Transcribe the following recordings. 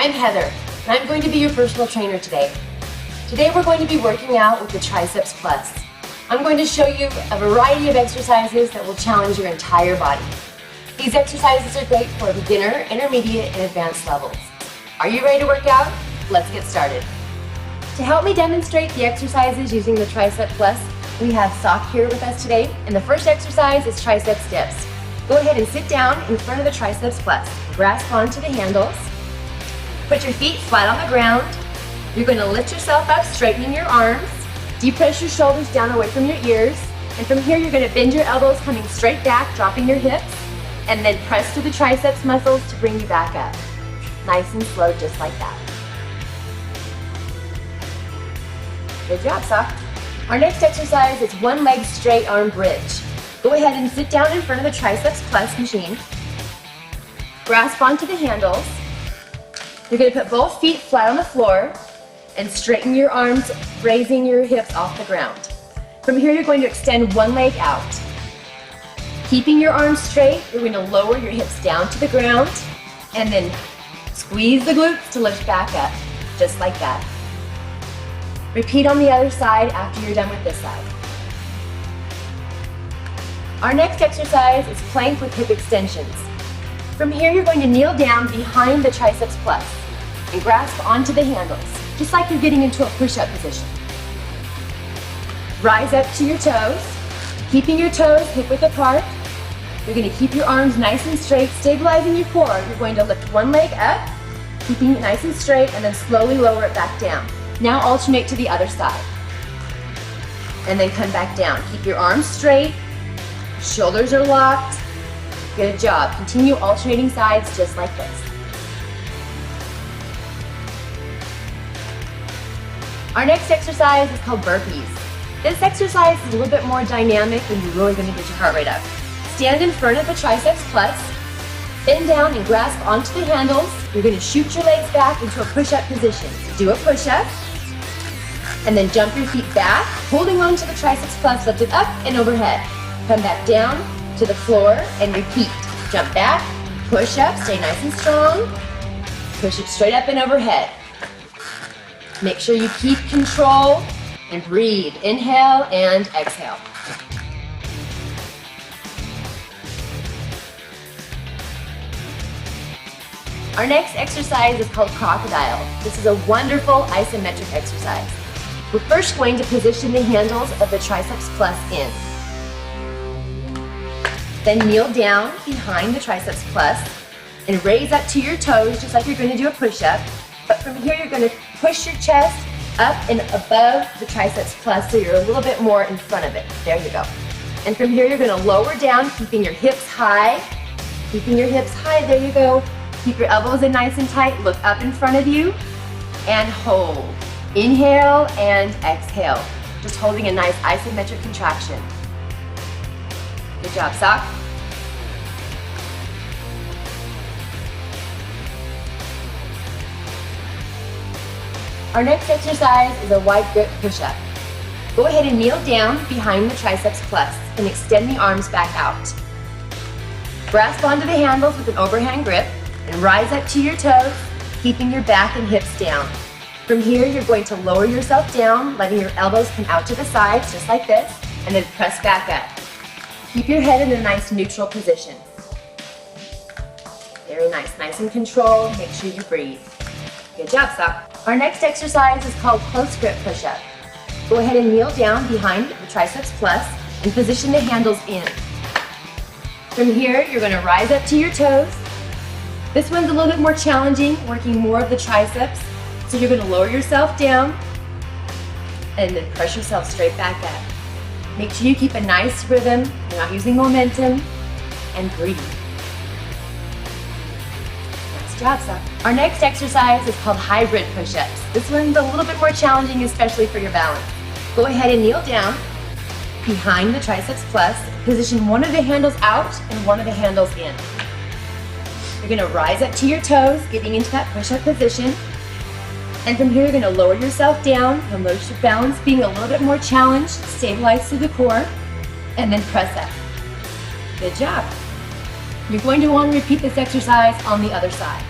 I'm Heather, and I'm going to be your personal trainer today. Today we're going to be working out with the Triceps Plus. I'm going to show you a variety of exercises that will challenge your entire body. These exercises are great for beginner, intermediate, and advanced levels. Are you ready to work out? Let's get started. To help me demonstrate the exercises using the Triceps Plus, we have Sock here with us today, and the first exercise is triceps dips. Go ahead and sit down in front of the Triceps Plus. Grasp onto the handles. Put your feet flat on the ground. You're going to lift yourself up, straightening your arms. Depress your shoulders down away from your ears. And from here, you're going to bend your elbows, coming straight back, dropping your hips, and then press to the triceps muscles to bring you back up. Nice and slow, just like that. Good job, Sock. Our next exercise is one leg straight arm bridge. Go ahead and sit down in front of the Triceps Plus machine. Grasp onto the handles. You're going to put both feet flat on the floor and straighten your arms, raising your hips off the ground. From here, you're going to extend one leg out. Keeping your arms straight, you're going to lower your hips down to the ground and then squeeze the glutes to lift back up, just like that. Repeat on the other side after you're done with this side. Our next exercise is plank with hip extensions. From here, you're going to kneel down behind the Triceps Plus and grasp onto the handles, just like you're getting into a push-up position. Rise up to your toes, keeping your toes hip-width apart. You're going to keep your arms nice and straight, stabilizing your core. You're going to lift one leg up, keeping it nice and straight, and then slowly lower it back down. Now alternate to the other side. And then come back down. Keep your arms straight, shoulders are locked. Good job. Continue alternating sides just like this. Our next exercise is called burpees. This exercise is a little bit more dynamic and you're really going to get your heart rate up. Stand in front of the Triceps Plus, bend down and grasp onto the handles. You're going to shoot your legs back into a push-up position. Do a push-up, and then jump your feet back, holding on to the Triceps Plus, lift it up and overhead. Come back down to the floor and repeat. Jump back, push up, stay nice and strong, push it straight up and overhead. Make sure you keep control and breathe. Inhale and exhale. Our next exercise is called crocodile. This is a wonderful isometric exercise. We're first going to position the handles of the Triceps Plus in. Then kneel down behind the Triceps Plus and raise up to your toes just like you're going to do a push-up. But from here you're going to push your chest up and above the Triceps Plus so you're a little bit more in front of it. There you go. And from here you're going to lower down, keeping your hips high. Keeping your hips high, there you go. Keep your elbows in nice and tight, look up in front of you, and hold. Inhale and exhale. Just holding a nice isometric contraction. Good job, Sock. Our next exercise is a wide grip push-up. Go ahead and kneel down behind the Triceps Plus and extend the arms back out. Grasp onto the handles with an overhand grip and rise up to your toes, keeping your back and hips down. From here, you're going to lower yourself down, letting your elbows come out to the sides, just like this, and then press back up. Keep your head in a nice neutral position. Very nice, nice and controlled. Make sure you breathe. Good job, Sock. Our next exercise is called close grip push-up. Go ahead and kneel down behind the Triceps Plus and position the handles in. From here, you're going to rise up to your toes. This one's a little bit more challenging, working more of the triceps. So you're going to lower yourself down and then press yourself straight back up. Make sure you keep a nice rhythm, you're not using momentum, and breathe. Nice job, Sock. Our next exercise is called hybrid push-ups. This one's a little bit more challenging, especially for your balance. Go ahead and kneel down behind the Triceps Plus. Position one of the handles out and one of the handles in. You're going to rise up to your toes, getting into that push-up position. And from here, you're going to lower yourself down. You'll notice your balance being a little bit more challenged, stabilize through the core, and then press up. Good job. You're going to want to repeat this exercise on the other side.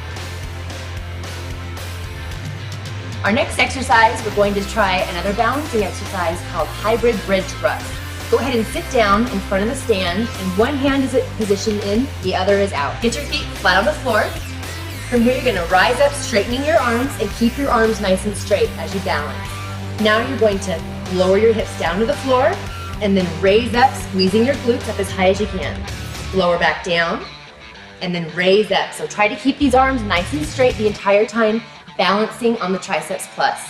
Our next exercise, we're going to try another balancing exercise called hybrid bridge thrust. Go ahead and sit down in front of the stand, and one hand is positioned in, the other is out. Get your feet flat on the floor. From here, you're going to rise up, straightening your arms, and keep your arms nice and straight as you balance. Now you're going to lower your hips down to the floor, and then raise up, squeezing your glutes up as high as you can. Lower back down, and then raise up. So try to keep these arms nice and straight the entire time, balancing on the triceps plus.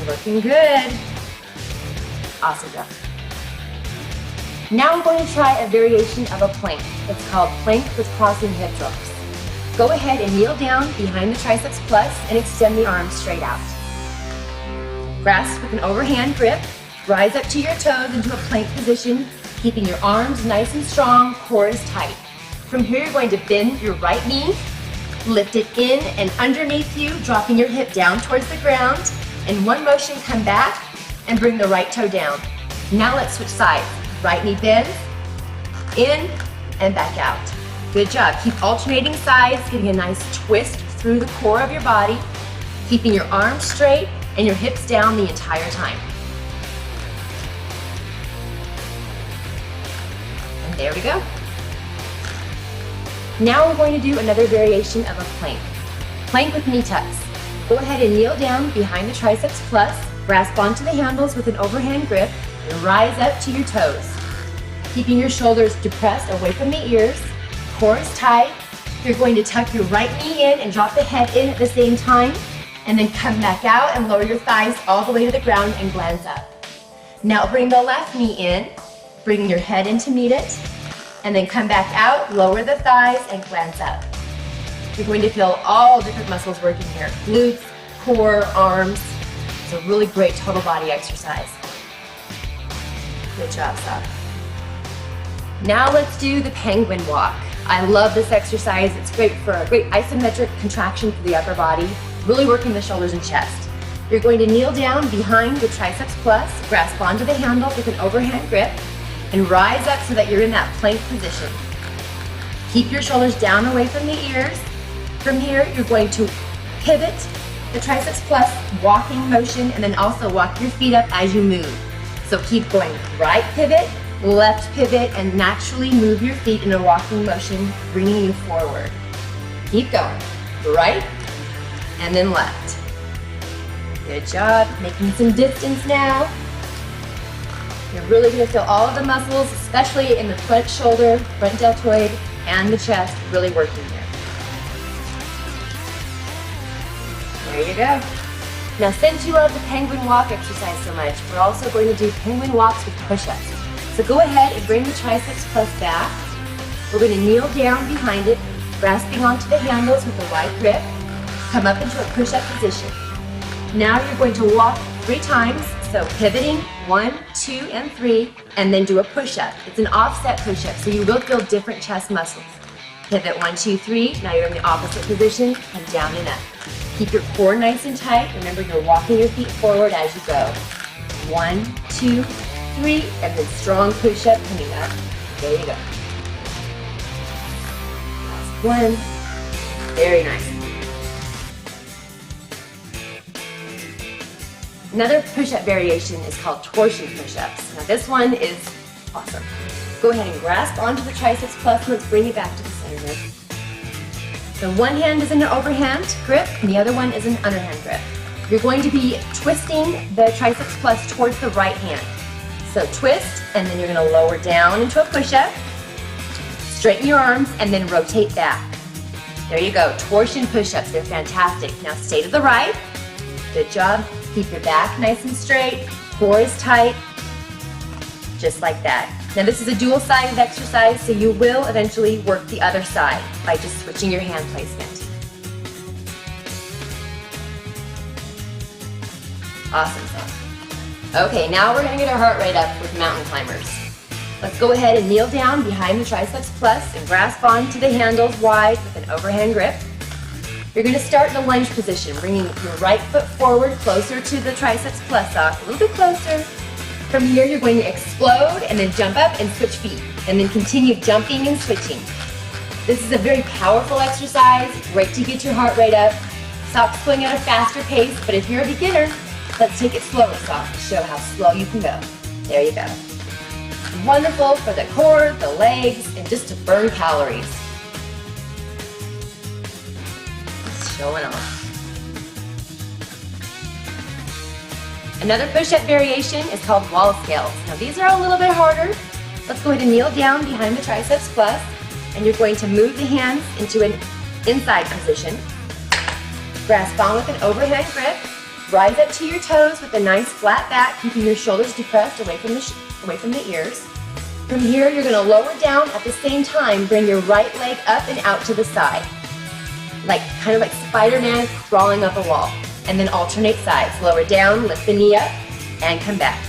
Looking good. Awesome job. Now we're going to try a variation of a plank. It's called plank with crossing hip drops. Go ahead and kneel down behind the triceps plus and extend the arms straight out. Grasp with an overhand grip. Rise up to your toes into a plank position, keeping your arms nice and strong, core is tight. From here, you're going to bend your right knee, lift it in and underneath you, dropping your hip down towards the ground. In one motion, come back and bring the right toe down. Now let's switch sides. Right knee bends, in and back out. Good job. Keep alternating sides, getting a nice twist through the core of your body, keeping your arms straight and your hips down the entire time. And there we go. Now we're going to do another variation of a plank. Plank with knee tucks. Go ahead and kneel down behind the triceps plus, grasp onto the handles with an overhand grip, and rise up to your toes. Keeping your shoulders depressed away from the ears, core is tight. You're going to tuck your right knee in and drop the head in at the same time, and then come back out and lower your thighs all the way to the ground and glance up. Now bring the left knee in, bring your head in to meet it, and then come back out, lower the thighs, and glance up. You're going to feel all different muscles working here. Glutes, core, arms. It's a really great total body exercise. Good job, Sab. Now let's do the penguin walk. I love this exercise. It's great for a great isometric contraction for the upper body, really working the shoulders and chest. You're going to kneel down behind the triceps plus, grasp onto the handle with an overhand grip, and rise up so that you're in that plank position. Keep your shoulders down away from the ears. From here, you're going to pivot the triceps plus, walking motion, and then also walk your feet up as you move. So keep going, right pivot, left pivot, and naturally move your feet in a walking motion, bringing you forward. Keep going, right, and then left. Good job, making some distance now. You're really going to feel all of the muscles, especially in the front shoulder, front deltoid, and the chest, really working here. There you go. Now, since you love the penguin walk exercise so much, we're also going to do penguin walks with push-ups. So go ahead and bring the triceps plus back. We're going to kneel down behind it, grasping onto the handles with a wide grip. Come up into a push-up position. Now you're going to walk 3 times. So pivoting, 1, 2, and 3, and then do a push-up. It's an offset push-up, so you will feel different chest muscles. Pivot, 1, 2, 3. Now you're in the opposite position, and down and up. Keep your core nice and tight. Remember, you're walking your feet forward as you go. 1, 2, 3, and then strong push-up coming up. There you go. Last one. Very nice. Another push-up variation is called torsion push-ups. Now this one is awesome. Go ahead and grasp onto the triceps plus, let's bring it back to the center here. So one hand is in an overhand grip, and the other one is an underhand grip. You're going to be twisting the triceps plus towards the right hand. So twist, and then you're going to lower down into a push-up, straighten your arms, and then rotate back. There you go, torsion push-ups, they're fantastic. Now stay to the right, good job. Keep your back nice and straight, core is tight, just like that. Now this is a dual-sided exercise, so you will eventually work the other side by just switching your hand placement. Awesome stuff. Okay, now we're gonna get our heart rate up with mountain climbers. Let's go ahead and kneel down behind the triceps plus and grasp onto the handles wide with an overhand grip. You're going to start in the lunge position, bringing your right foot forward closer to the triceps plus off, a little bit closer. From here, you're going to explode and then jump up and switch feet, and then continue jumping and switching. This is a very powerful exercise, great to get your heart rate up. Sock's going at a faster pace, but if you're a beginner, let's take it slower, Sock, to show how slow you can go. There you go. Wonderful for the core, the legs, and just to burn calories. Just showing off. Another push-up variation is called wall scales. Now these are a little bit harder. Let's go ahead and kneel down behind the triceps plus, and you're going to move the hands into an inside position. Grasp on with an overhand grip. Rise up to your toes with a nice flat back, keeping your shoulders depressed away from the ears. From here, you're going to lower down at the same time. Bring your right leg up and out to the side, kind of like Spider-Man crawling up a wall. And then alternate sides. Lower down, lift the knee up, and come back.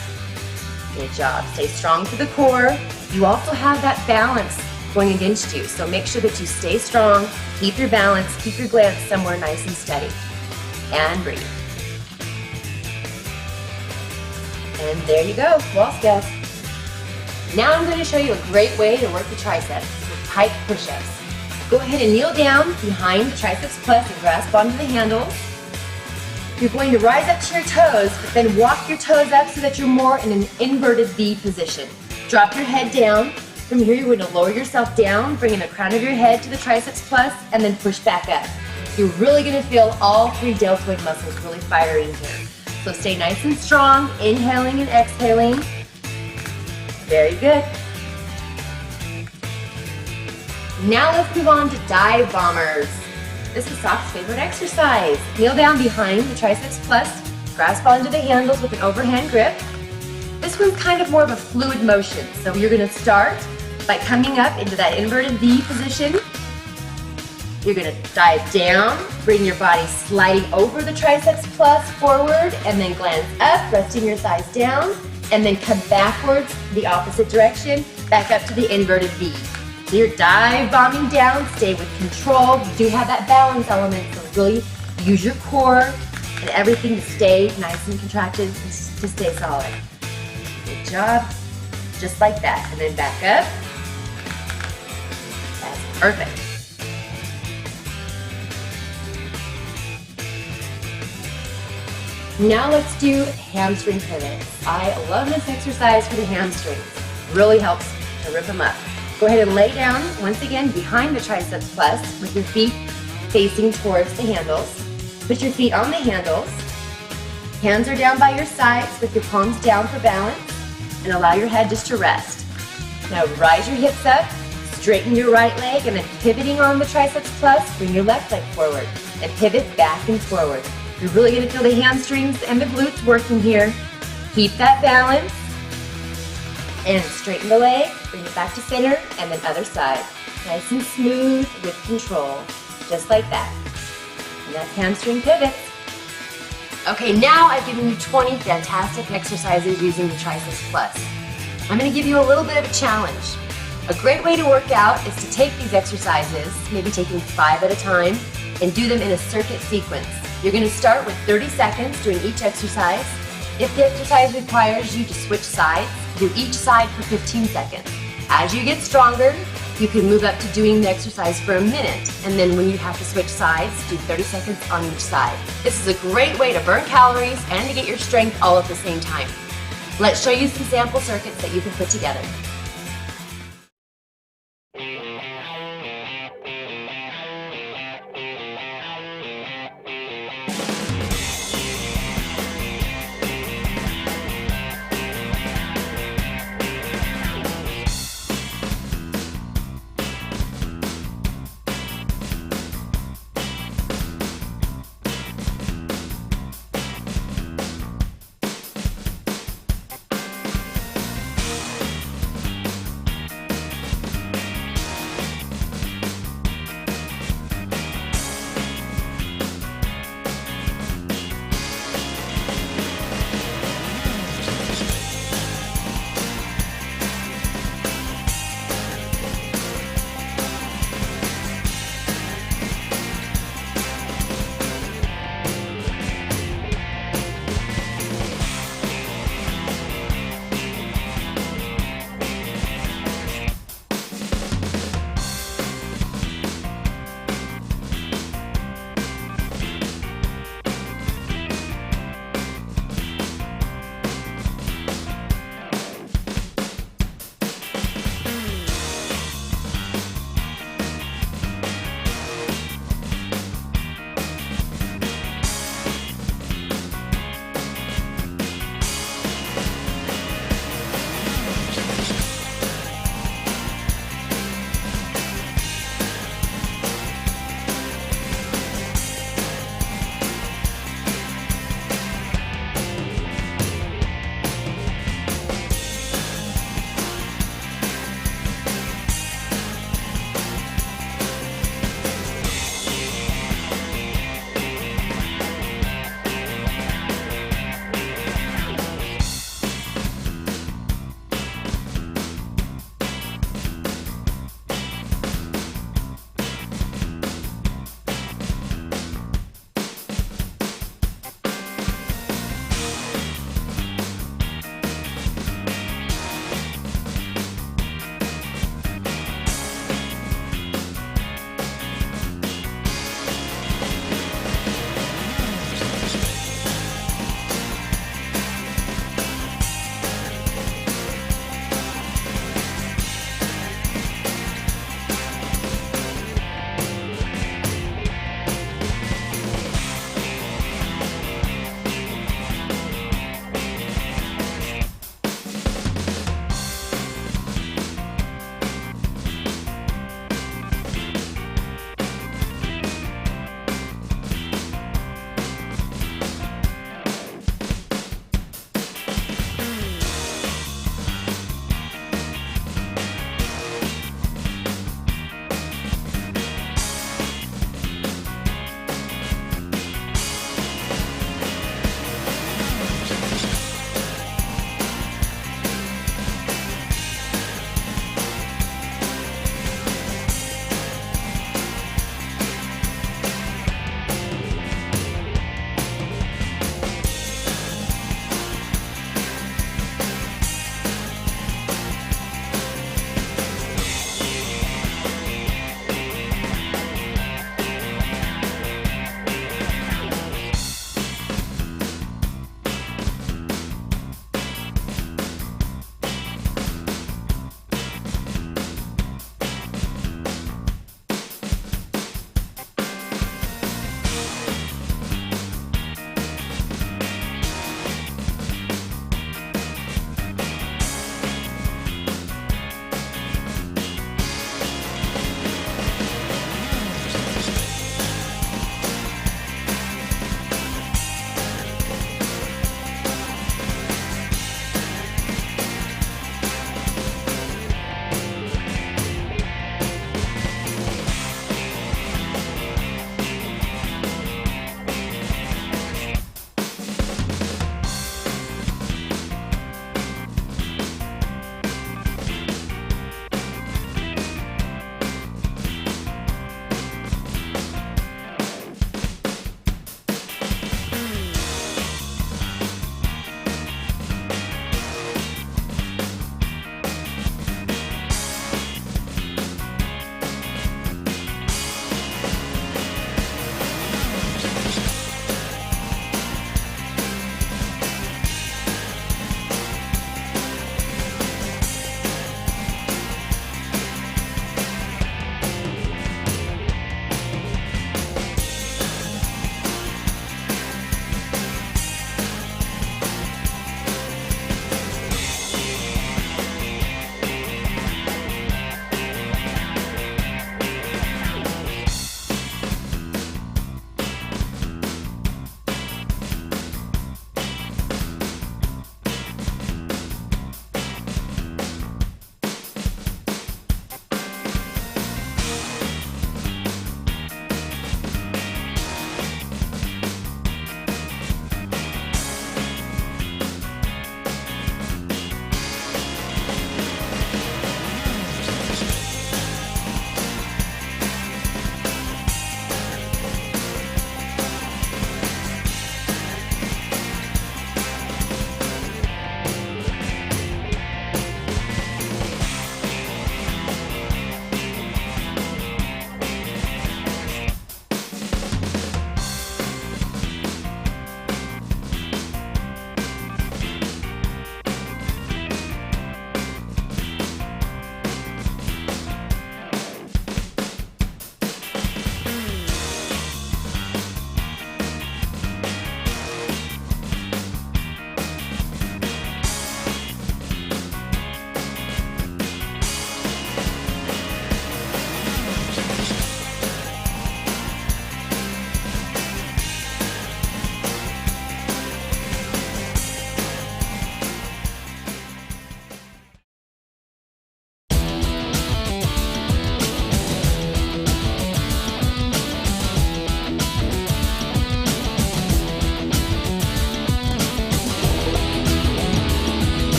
Good job. Stay strong to the core. You also have that balance going against you, so make sure that you stay strong, keep your balance, keep your glance somewhere nice and steady. And breathe. And there you go, wall scales. Now I'm going to show you a great way to work the triceps with pike push-ups. Go ahead and kneel down behind the triceps plus and grasp onto the handles. You're going to rise up to your toes, but then walk your toes up so that you're more in an inverted V position. Drop your head down. From here, you're going to lower yourself down, bringing the crown of your head to the triceps plus, and then push back up. You're really going to feel all three deltoid muscles really firing here. So stay nice and strong, inhaling and exhaling. Very good. Now let's move on to dive bombers. This is Sock's favorite exercise. Kneel down behind the triceps plus, grasp onto the handles with an overhand grip. This one's kind of more of a fluid motion, so you're going to start by coming up into that inverted V position. You're going to dive down, bring your body sliding over the triceps plus forward, and then glance up, resting your thighs down, and then come backwards the opposite direction, back up to the inverted V. So you're dive bombing down, stay with control. You do have that balance element, so really use your core and everything to stay nice and contracted and to stay solid. Good job. Just like that. And then back up. That's perfect. Now let's do hamstring pivots. I love this exercise for the hamstrings. Really helps to rip them up. Go ahead and lay down, once again, behind the triceps plus with your feet facing towards the handles. Put your feet on the handles. Hands are down by your sides with your palms down for balance, and allow your head just to rest. Now rise your hips up, straighten your right leg, and then pivoting on the triceps plus, bring your left leg forward, and pivot back and forward. You're really going to feel the hamstrings and the glutes working here. Keep that balance. And straighten the leg, bring it back to center, and then other side. Nice and smooth with control, just like that. And that's hamstring pivots. Okay, now I've given you 20 fantastic exercises using the triceps plus. I'm going to give you a little bit of a challenge. A great way to work out is to take these exercises, maybe taking 5 at a time, and do them in a circuit sequence. You're going to start with 30 seconds doing each exercise. If the exercise requires you to switch sides, do each side for 15 seconds. As you get stronger, you can move up to doing the exercise for a minute, and then when you have to switch sides, do 30 seconds on each side. This is a great way to burn calories and to get your strength all at the same time. Let's show you some sample circuits that you can put together.